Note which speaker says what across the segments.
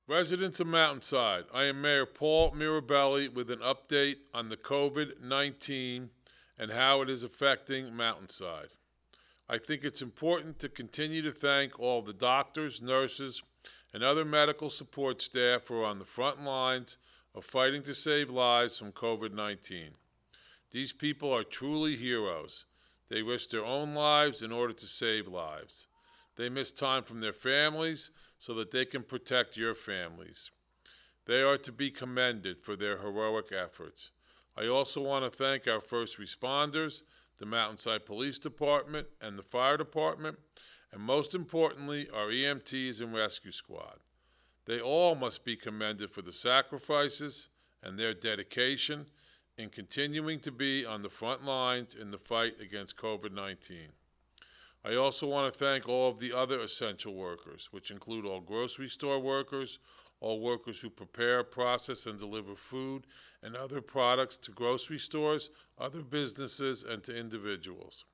Speaker 1: Residents of Mountainside, I am Mayor Paul Mirabelli with an update on the COVID-19 and how it is affecting Mountainside. I think it's important to continue to thank all the doctors, nurses, and other medical support staff who are on the front lines of fighting to save lives from COVID-19. These people are truly heroes. They risk their own lives in order to save lives. They miss time from their families so that they can protect your families. They are to be commended for their heroic efforts. I also want to thank our first responders, the Mountainside Police Department and the Fire Department, and most importantly, our EMTs and Rescue Squad. They all must be commended for the sacrifices and their dedication in continuing to be on the front lines in the fight against COVID-19. I also want to thank all of the other essential workers, which include all grocery store workers, all workers who prepare, process, and deliver food and other products to grocery stores, other businesses, and to individuals.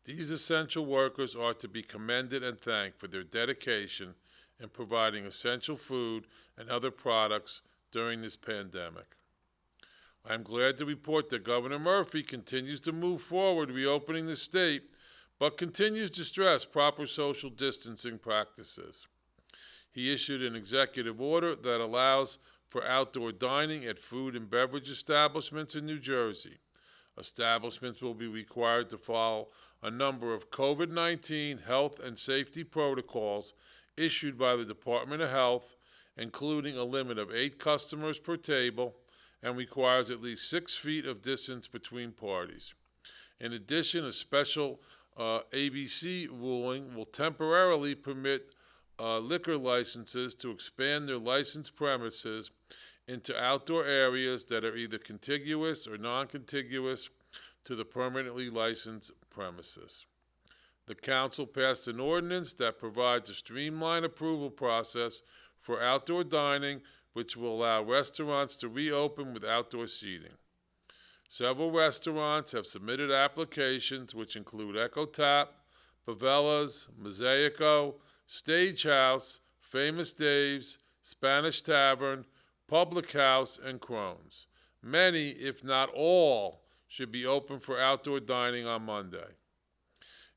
Speaker 1: These essential workers are to be commended and thanked for their dedication in providing essential food and other products during this pandemic. I am glad to report that Governor Murphy continues to move forward reopening the state, but continues to stress proper social distancing practices. He issued an executive order that allows for outdoor dining at food and beverage establishments in New Jersey. Establishments will be required to follow a number of COVID-19 health and safety protocols issued by the Department of Health, including a limit of 8 customers per table and requires at least 6 feet of distance between parties. In addition, a special ABC ruling will temporarily permit liquor licenses to expand their licensed premises into outdoor areas that are either contiguous or non-contiguous to the permanently licensed premises. The council passed an ordinance that provides a streamlined approval process for outdoor dining, which will allow restaurants to reopen with outdoor seating. Several restaurants have submitted applications, which include Echo Tap, Favelas, Mosaico, Stagehouse, Famous Dave's, Spanish Tavern, Public House, and Crohn's. Many, if not all, should be open for outdoor dining on Monday.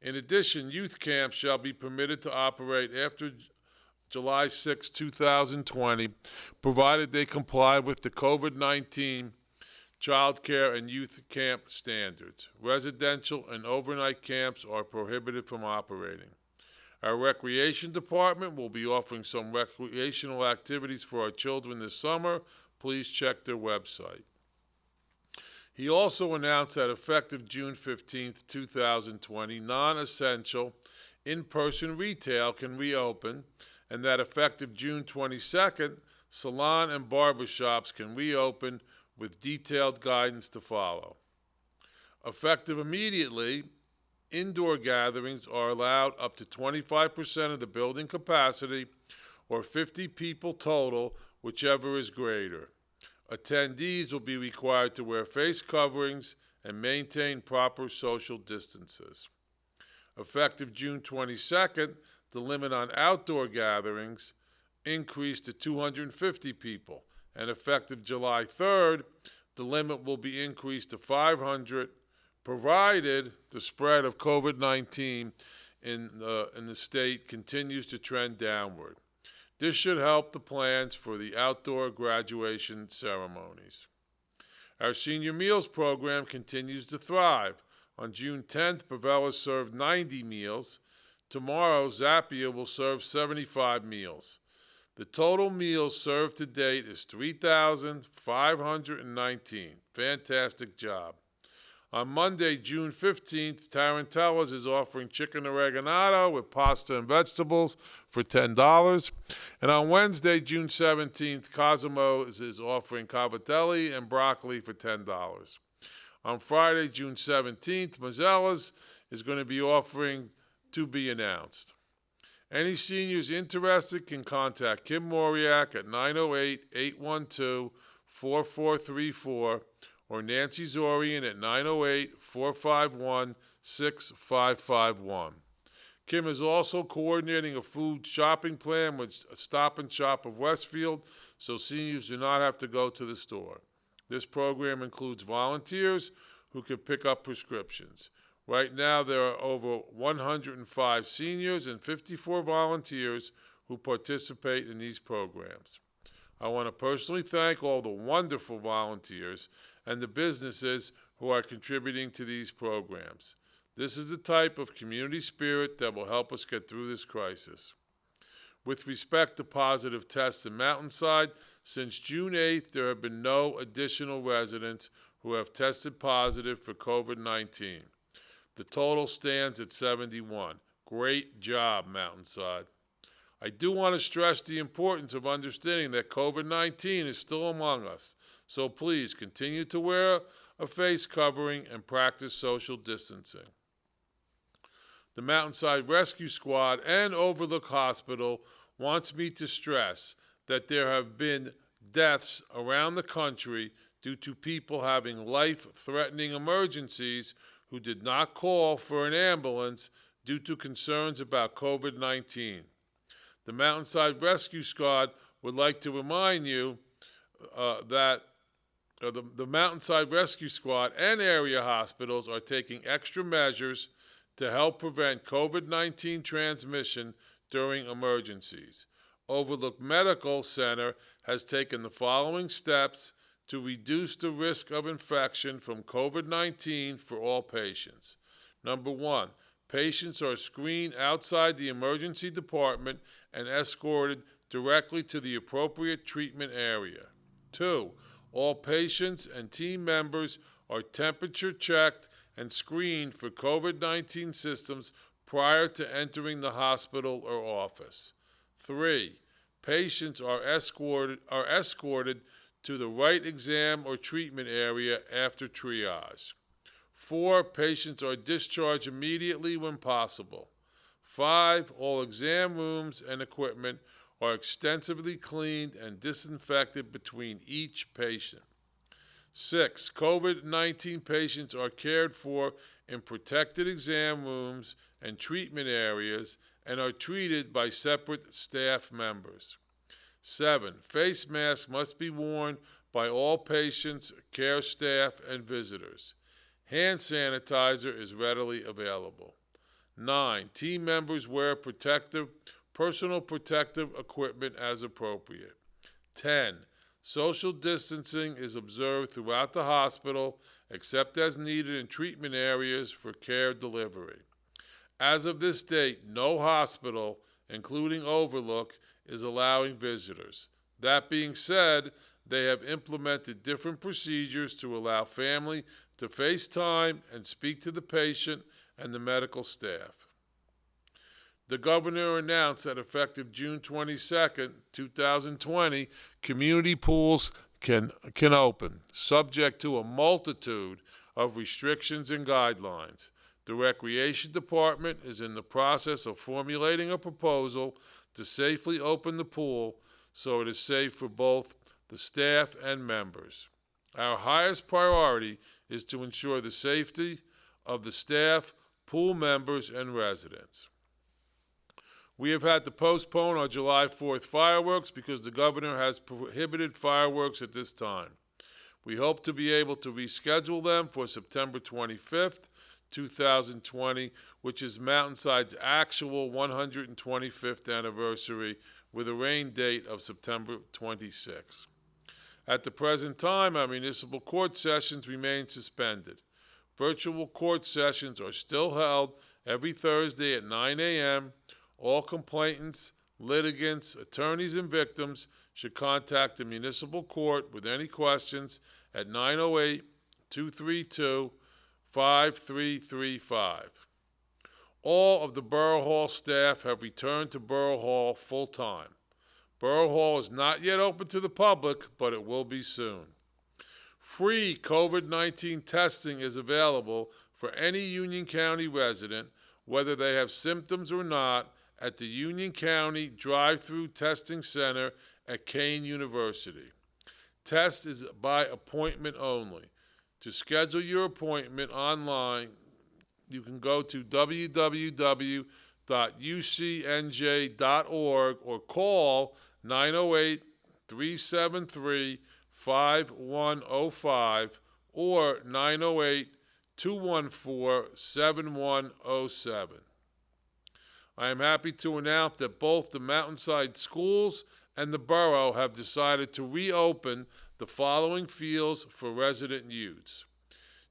Speaker 1: In addition, youth camps shall be permitted to operate after July 6, 2020, provided they comply with the COVID-19 child care and youth camp standards. Residential and overnight camps are prohibited from operating. Our recreation department will be offering some recreational activities for our children this summer. Please check their website. He also announced that effective June 15, 2020, non-essential in-person retail can reopen, and that effective June 22nd, salon and barber shops can reopen with detailed guidance to follow. Effective immediately, indoor gatherings are allowed up to 25% of the building capacity or 50 people total, whichever is greater. Attendees will be required to wear face coverings and maintain proper social distances. Effective June 22nd, the limit on outdoor gatherings increased to 250 people, and effective July 3rd, the limit will be increased to 500, provided the spread of COVID-19 in the state continues to trend downward. This should help the plans for the outdoor graduation ceremonies. Our senior meals program continues to thrive. On June 10th, Pavelas served 90 meals. Tomorrow, Zappia will serve 75 meals. The total meals served to date is 3,519. Fantastic job. On Monday, June 15th, Tarantella's is offering chicken oregano with pasta and vegetables for $10. And on Wednesday, June 17th, Cosimo's is offering cavatelli and broccoli for $10. On Friday, June 17th, Mazzella's is going to be offering to be announced. Any seniors interested can contact Kim Moriak at 908-812-4434 or Nancy Zorian at 908-451-6551. Kim is also coordinating a food shopping plan with Stop and Shop of Westfield so seniors do not have to go to the store. This program includes volunteers who can pick up prescriptions. Right now, there are over 105 seniors and 54 volunteers who participate in these programs. I want to personally thank all the wonderful volunteers and the businesses who are contributing to these programs. This is the type of community spirit that will help us get through this crisis. With respect to positive tests in Mountainside, since June 8th, there have been no additional residents who have tested positive for COVID-19. The total stands at 71. Great job, Mountainside. I do want to stress the importance of understanding that COVID-19 is still among us, so please continue to wear a face covering and practice social distancing. The Mountainside Rescue Squad and Overlook Hospital wants me to stress that there have been deaths around the country due to people having life-threatening emergencies who did not call for an ambulance due to concerns about COVID-19. The Mountainside Rescue Squad would like to remind you that the Mountainside Rescue Squad and area hospitals are taking extra measures to help prevent COVID-19 transmission during emergencies. Overlook Medical Center has taken the following steps to reduce the risk of infection from COVID-19 for all patients. Number one, patients are screened outside the emergency department and escorted directly to the appropriate treatment area. 2, all patients and team members are temperature checked and screened for COVID-19 symptoms prior to entering the hospital or office. 3, patients are escorted to the right exam or treatment area after triage. 4, patients are discharged immediately when possible. 5, all exam rooms and equipment are extensively cleaned and disinfected between each patient. 6, COVID-19 patients are cared for in protected exam rooms and treatment areas and are treated by separate staff members. 7, face masks must be worn by all patients, care staff, and visitors. Hand sanitizer is readily available. 9, team members wear personal protective equipment as appropriate. 10, social distancing is observed throughout the hospital, except as needed in treatment areas for care delivery. As of this date, no hospital, including Overlook, is allowing visitors. That being said, they have implemented different procedures to allow family to FaceTime and speak to the patient and the medical staff. The governor announced that effective June 22, 2020, community pools can open, subject to a multitude of restrictions and guidelines. The Recreation Department is in the process of formulating a proposal to safely open the pool so it is safe for both the staff and members. Our highest priority is to ensure the safety of the staff, pool members, and residents. We have had to postpone our July 4th fireworks because the governor has prohibited fireworks at this time. We hope to be able to reschedule them for September 25th, 2020, which is Mountainside's actual 125th anniversary, with a rain date of September 26th. At the present time, our municipal court sessions remain suspended. Virtual court sessions are still held every Thursday at 9 a.m. All complainants, litigants, attorneys, and victims should contact the municipal court with any questions at 908-232-5335. All of the Borough Hall staff have returned to Borough Hall full-time. Borough Hall is not yet open to the public, but it will be soon. Free COVID-19 testing is available for any Union County resident, whether they have symptoms or not, at the Union County Drive-Thru Testing Center at Kane University. Test is by appointment only. To schedule your appointment online, you can go to www.uhc.edu health.ucnj.org or call 908-373-5105 or 908-214-7107. I am happy to announce that both the Mountainside schools and the borough have decided to reopen the following fields for resident use: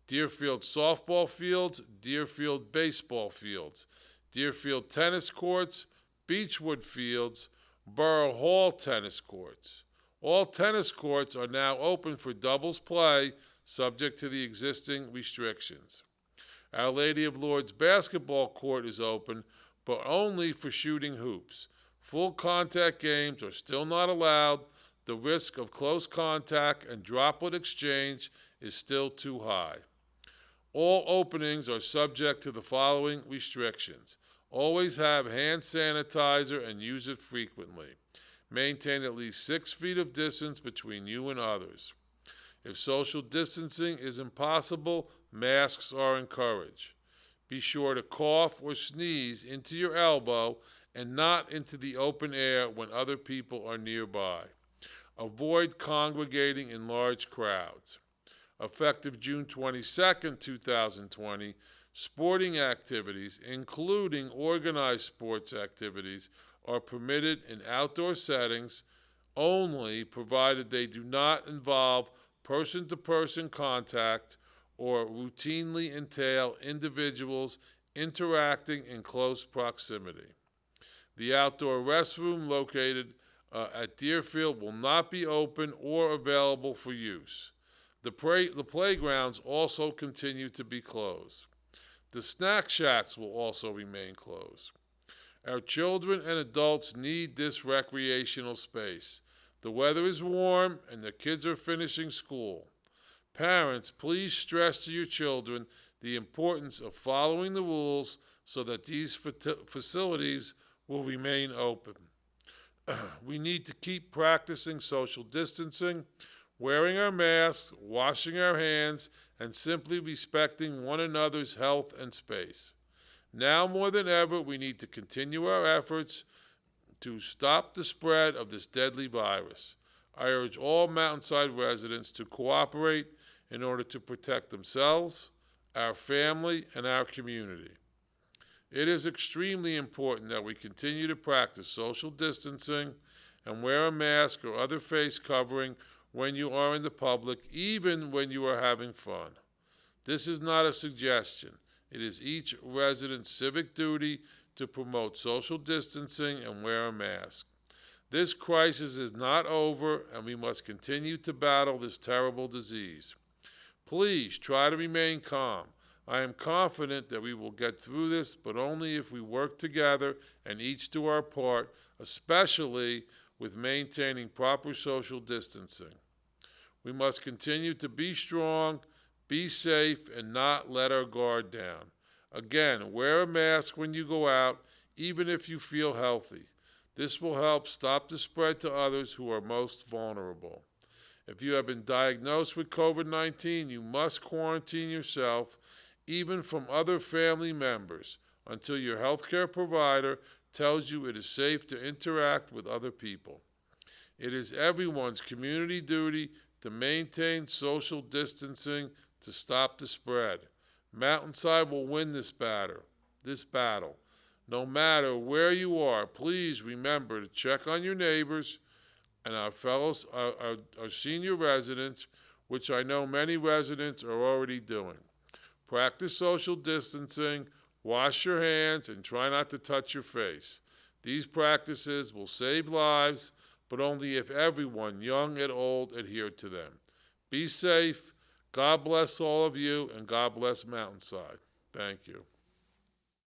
Speaker 1: Deerfield softball fields, Deerfield baseball fields, Deerfield tennis courts, Beechwood fields, Borough Hall tennis courts. All tennis courts are now open for doubles play, subject to the existing restrictions. Our Lady of Lourdes basketball court is open, but only for shooting hoops. Full contact games are still not allowed. The risk of close contact and droplet exchange is still too high. All openings are subject to the following restrictions. Always have hand sanitizer and use it frequently. Maintain at least 6 feet of distance between you and others. If social distancing is impossible, masks are encouraged. Be sure to cough or sneeze into your elbow and not into the open air when other people are nearby. Avoid congregating in large crowds. Effective June 22, 2020, sporting activities, including organized sports activities, are permitted in outdoor settings only, provided they do not involve person-to-person contact or routinely entail individuals interacting in close proximity. The outdoor restroom located at Deerfield will not be open or available for use. The playgrounds also continue to be closed. The snack shacks will also remain closed. Our children and adults need this recreational space. The weather is warm and the kids are finishing school. Parents, please stress to your children the importance of following the rules so that these facilities will remain open. We need to keep practicing social distancing, wearing our masks, washing our hands, and simply respecting one another's health and space. Now more than ever, we need to continue our efforts to stop the spread of this deadly virus. I urge all Mountainside residents to cooperate in order to protect themselves, our family, and our community. It is extremely important that we continue to practice social distancing and wear a mask or other face covering when you are in the public, even when you are having fun. This is not a suggestion. It is each resident's civic duty to promote social distancing and wear a mask. This crisis is not over, and we must continue to battle this terrible disease. Please try to remain calm. I am confident that we will get through this, but only if we work together and each do our part, especially with maintaining proper social distancing. We must continue to be strong, be safe, and not let our guard down. Again, wear a mask when you go out, even if you feel healthy. This will help stop the spread to others who are most vulnerable. If you have been diagnosed with COVID-19, you must quarantine yourself, even from other family members, until your healthcare provider tells you it is safe to interact with other people. It is everyone's community duty to maintain social distancing to stop the spread. Mountainside will win this battle. No matter where you are, please remember to check on your neighbors and our senior residents, which I know many residents are already doing. Practice social distancing, wash your hands, and try not to touch your face. These practices will save lives, but only if everyone, young and old, adhere to them. Be safe. God bless all of you, and God bless Mountainside. Thank you.